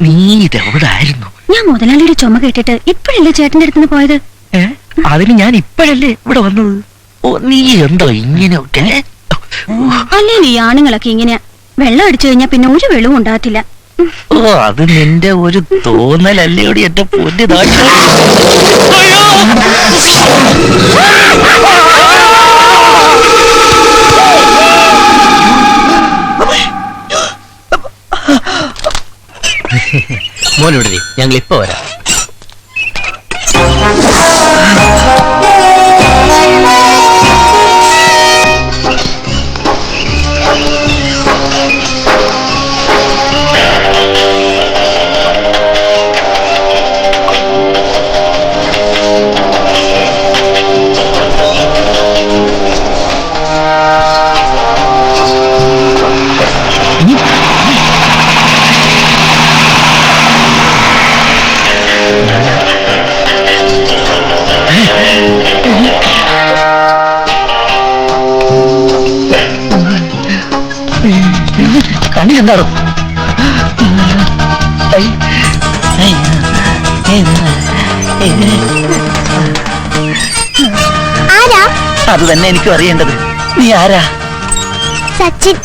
നീ ഇതെവിടെ ആയിരുന്നു? ഞാൻ മുതലാളിയുടെ ചുമ കേട്ടിട്ട് ഇപ്പോഴല്ലേ ചേട്ടന്റെ അടുത്ത് പോയത്. അതിന് ഞാൻ ഇപ്പോഴല്ലേ ഇവിടെ വന്നത്. ഓ, നീ എന്താ ഇങ്ങനെയൊക്കെ? അല്ലേ ഈ ആണുങ്ങളൊക്കെ ഇങ്ങനെയാ. വെള്ളം അടിച്ചു കഴിഞ്ഞാൽ പിന്നെ ഒരു വെള്ളവും ഉണ്ടാകത്തില്ല. ഓ, അത് നിന്റെ ഒരു തോന്നലല്ലേടി എന്റെ പൊന്നു നാട്ടിൽ. മോനോടി, ഞങ്ങൾ ഇപ്പൊ വരാം. കണ്ണിലെന്താണോ? അത് തന്നെ എനിക്കും അറിയേണ്ടത്. നീ ആരാ? സച്ചിൻ.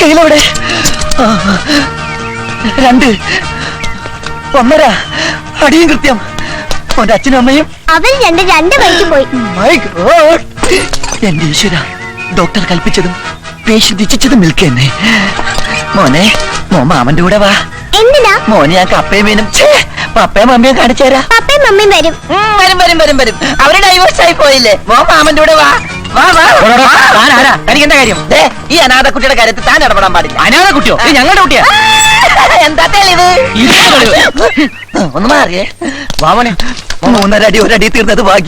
കയ്യിലെവിടെ? 2 1.5 അടിയും കൃത്യം. അവന്റെ അച്ഛനും അമ്മയും അവൻ രണ്ട് വഴിക്ക് പോയി. എന്റെ ഈശ്വര, ഡോക്ടർ കൽപ്പിച്ചതും പേഷ്യന്റ് ഇച്ഛിച്ചതും മിൽക്ക് തന്നെ. മോനെ, മോൻ മാമന്റെ കൂടെ വാ. എന്തിനാ? മോനെ ഞാൻ കപ്പയും മീനും പപ്പയും മമ്മിയും കാണിച്ചു തരാം. പപ്പയും മമ്മിയും വരും. വരും. അവര് ഡൈവേഴ്സ് ആയി പോയില്ലേ? മോൻ മാമന്റെ കൂടെ വാ. തനിക്ക് എന്താ കാര്യം? ഈ അനാഥ കുട്ടിയുടെ കാര്യത്തിൽ താൻ ഇടപെടാൻ പാടില്ല. അനാഥ കുട്ടിയോ? ഞങ്ങളുടെ കുട്ടിയാ. എന്താ തെളിവ്? ഒന്ന് മാറിയേ. വാമനെ, 3.5 അടി 1 അടി തീർന്നത് ഭാഗ്യം.